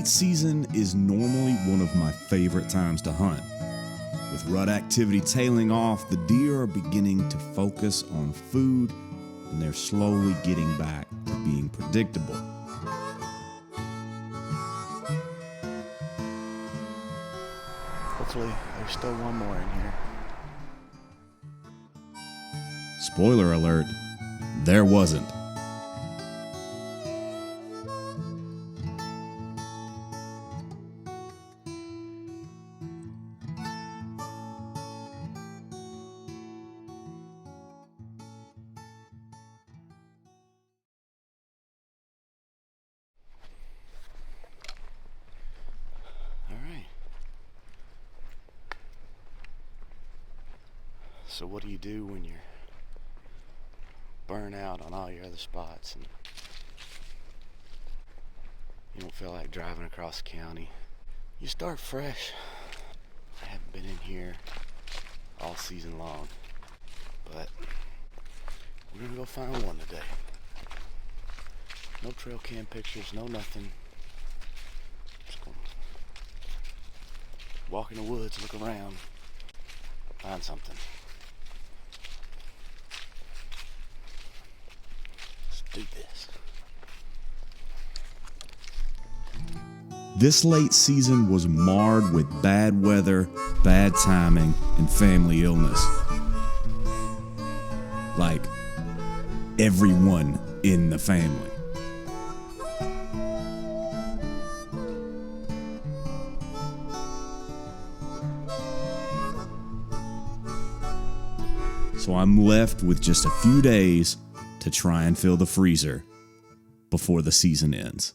late season is normally one of my favorite times to hunt. With rut activity tailing off, the deer are beginning to focus on food, and they're slowly getting back to being predictable. Hopefully there's still one more in here. Spoiler alert, there wasn't. So what do you do when you're burnt out on all your other spots and you don't feel like driving across the county? You start fresh. I haven't been in here all season long, but we're gonna go find one today. No trail cam pictures, no nothing. Just gonna walk in the woods, look around, find something. Do this. This late season was marred with bad weather, bad timing, and family illness. Like everyone in the family. So I'm left with just a few days to try and fill the freezer before the season ends.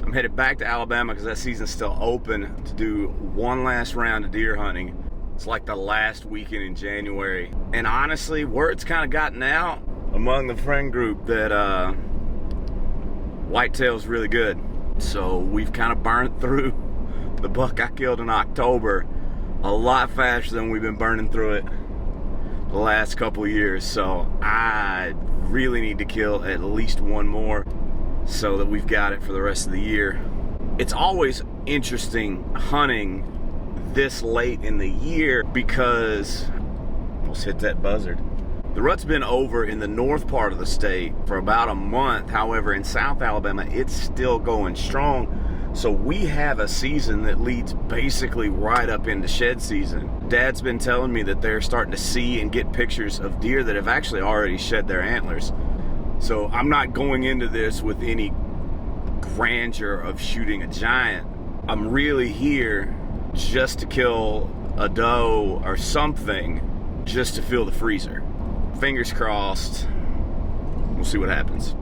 I'm headed back to Alabama because that season's still open to do one last round of deer hunting. It's like the last weekend in January. And honestly, word's kind of gotten out among the friend group that whitetail's really good. So we've kind of burnt through the buck I killed in October a lot faster than we've been burning through it the last couple of years. So I really need to kill at least one more so that we've got it for the rest of the year. It's always interesting hunting this late in the year because, almost hit that buzzard. The rut's been over in the north part of the state for about a month. However, in South Alabama, it's still going strong. So we have a season that leads basically right up into shed season. Dad's been telling me that they're starting to see and get pictures of deer that have actually already shed their antlers. So I'm not going into this with any grandeur of shooting a giant. I'm really here just to kill a doe or something, just to fill the freezer. Fingers crossed. We'll see what happens.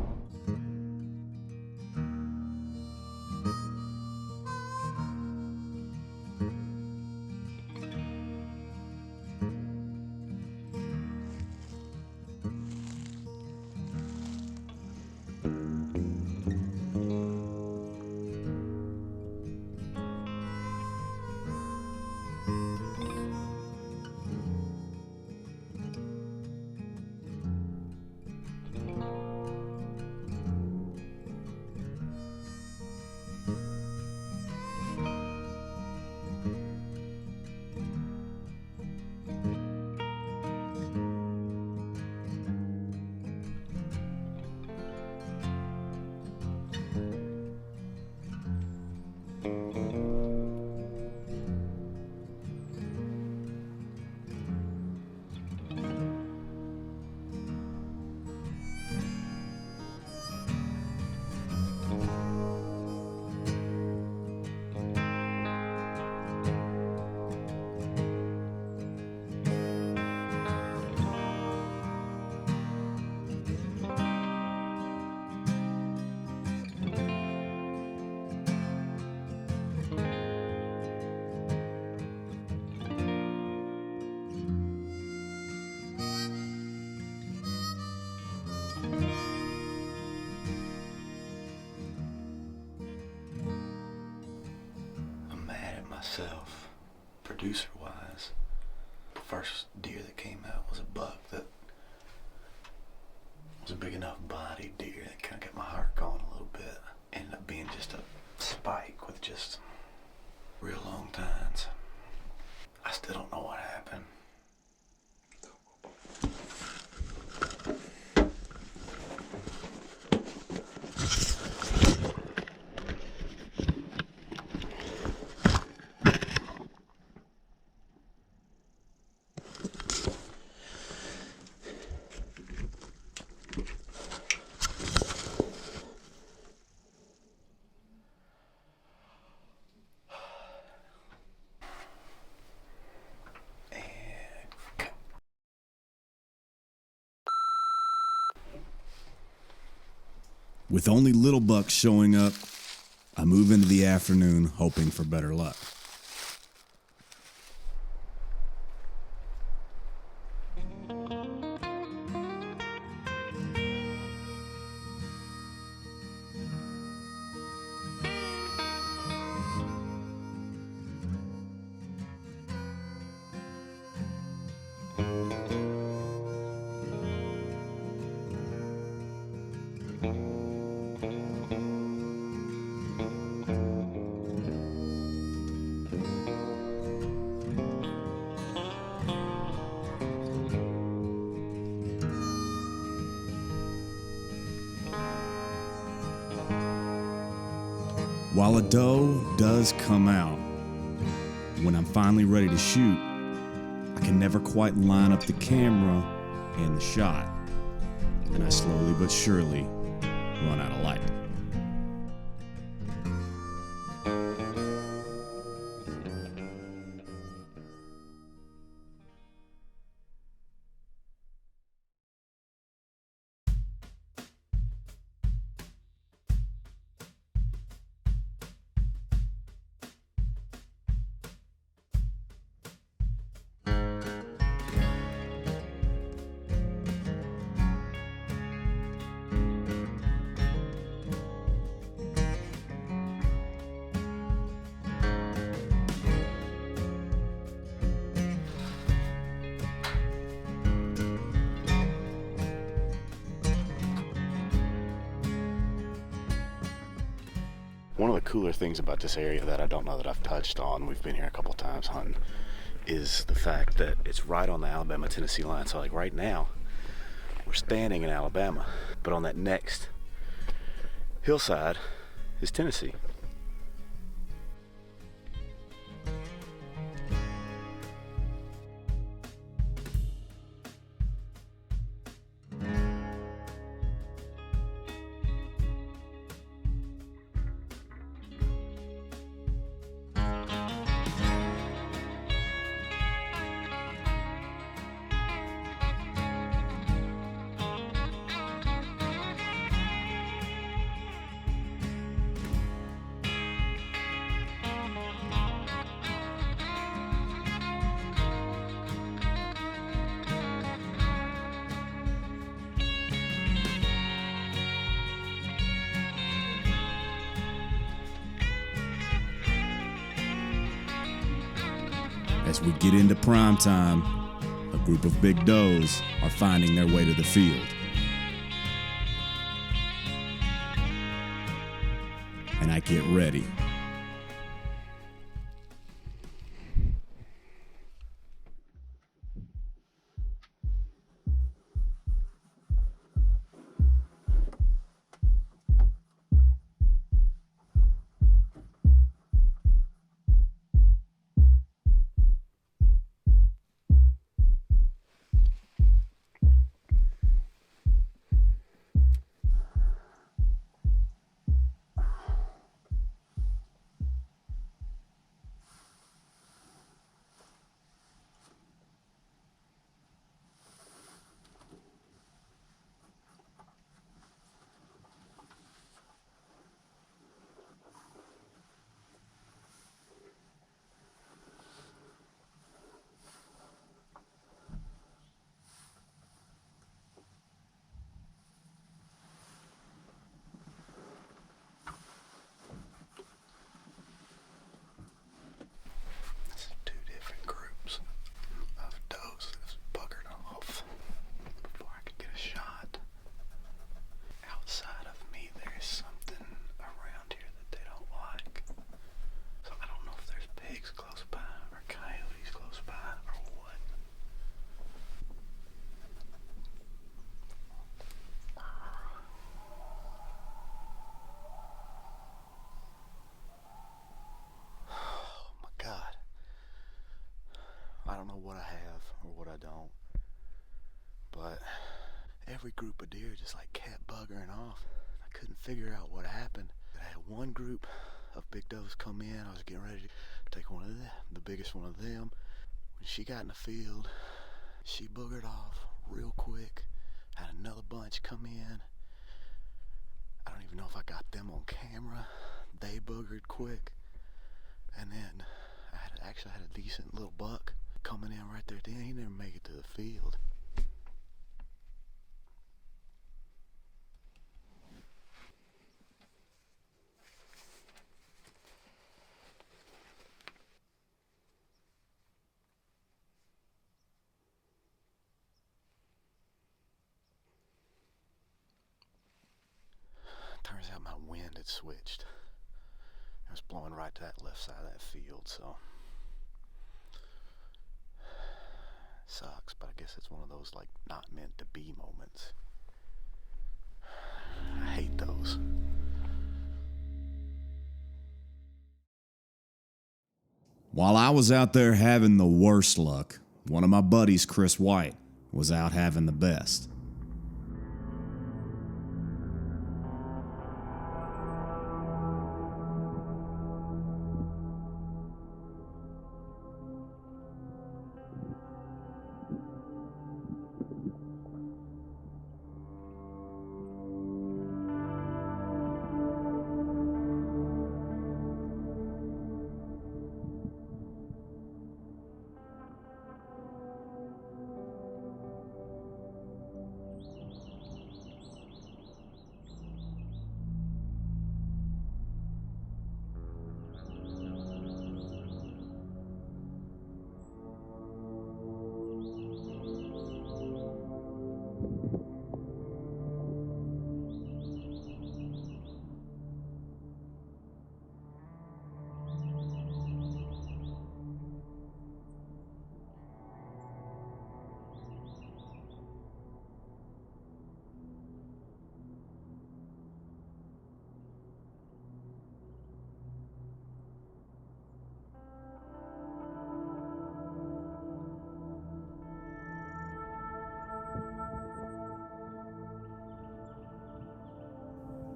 Myself, producer-wise, first deer that came out was a buck that was a big enough bodied deer that kind of got my heart going a little bit. Ended up being just a spike with just real long tines. I still don't know what happened. With only little bucks showing up, I move into the afternoon hoping for better luck. While a doe does come out, when I'm finally ready to shoot, I can never quite line up the camera and the shot, and I slowly but surely run out of light. One of the cooler things about this area that I don't know that I've touched on, we've been here a couple times hunting, is the fact that it's right on the Alabama-Tennessee line. So like right now, we're standing in Alabama, but on that next hillside is Tennessee. As we get into prime time, a group of big does are finding their way to the field. And I get ready. I don't. But every group of deer just like kept buggering off. I couldn't figure out what happened. I had one group of big does come in. I was getting ready to take one of them, the biggest one of them. When she got in the field, she boogered off real quick. Had another bunch come in. I don't even know if I got them on camera. They boogered quick. And then I actually had a decent little buck coming in right there. Then he didn't make it to the field. Turns out my wind had switched. It was blowing right to that left side of that field, so sucks, but I guess it's one of those like not meant to be moments. I hate those. While I was out there having the worst luck, one of my buddies, Chris White, was out having the best.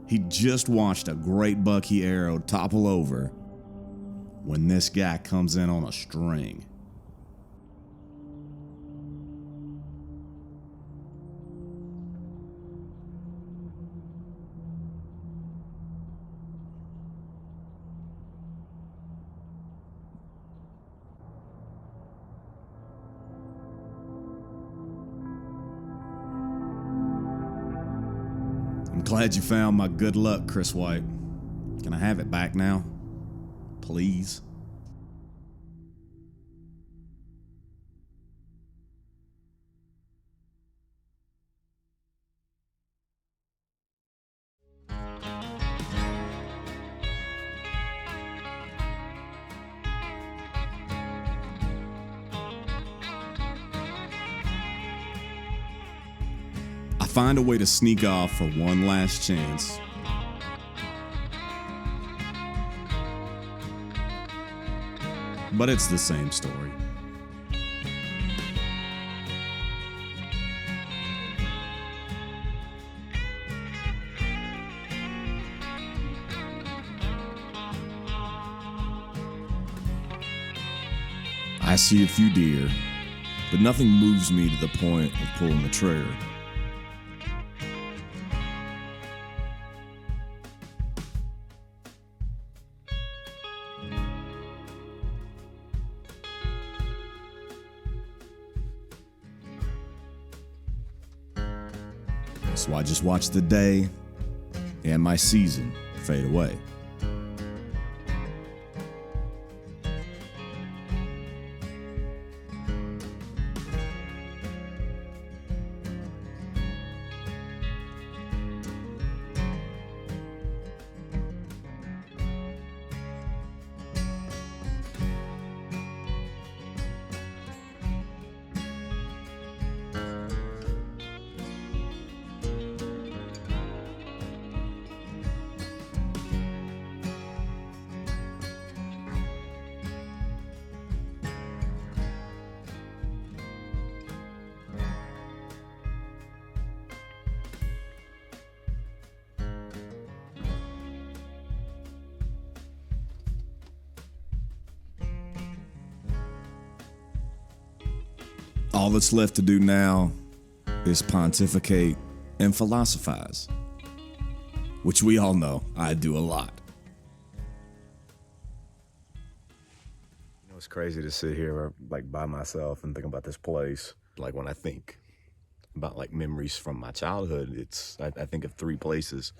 He just watched a great buck he arrowed topple over when this guy comes in on a string. I'm glad you found my good luck, Chris White. Can I have it back now? Please? I find a way to sneak off for one last chance. But it's the same story. I see a few deer, but nothing moves me to the point of pulling the trigger. So I just watch the day and my season fade away. All that's left to do now is pontificate and philosophize, which we all know I do a lot. You know, it's crazy to sit here like by myself and think about this place. Like when I think about like memories from my childhood, I think of three places.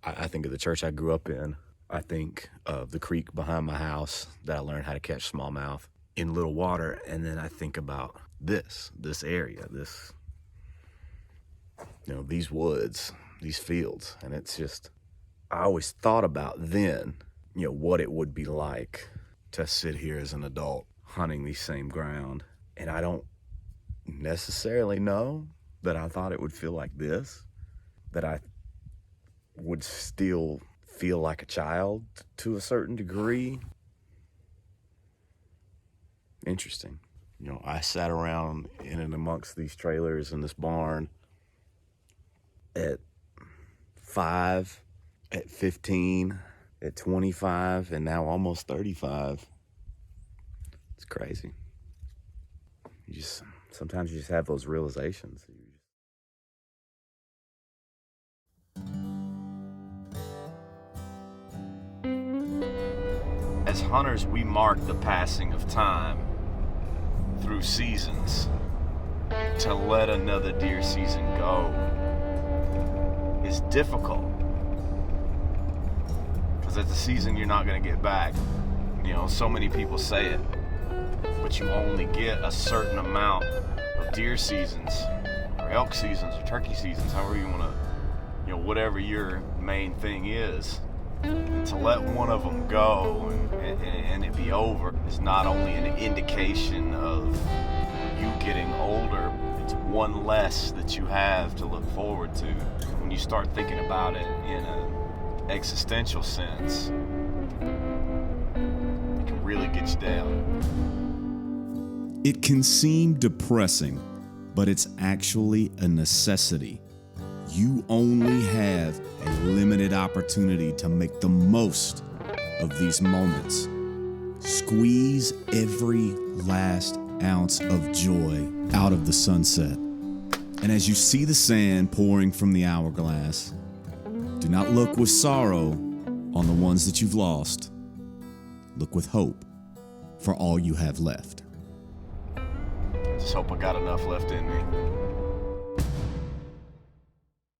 I think of the church I grew up in. I think of the creek behind my house that I learned how to catch smallmouth in little water. And then I think about this area, these woods, these fields. And it's just, I always thought about then, what it would be like to sit here as an adult hunting these same ground. And I don't necessarily know that I thought it would feel like this, that I would still feel like a child to a certain degree. Interesting. I sat around in and amongst these trailers in this barn at 5, at 15, at 25, and now almost 35. It's crazy. Sometimes you just have those realizations. As hunters, we mark the passing of time through seasons. To let another deer season go is difficult, because it's a season you're not going to get back. So many people say it, but you only get a certain amount of deer seasons, or elk seasons, or turkey seasons, however you want to, whatever your main thing is. And to let one of them go and it be over is not only an indication of you getting older, it's one less that you have to look forward to. When you start thinking about it in an existential sense, it can really get you down. It can seem depressing, but it's actually a necessity. You only have a limited opportunity to make the most of these moments. Squeeze every last ounce of joy out of the sunset. And as you see the sand pouring from the hourglass, do not look with sorrow on the ones that you've lost. Look with hope for all you have left. Just hope I got enough left in me.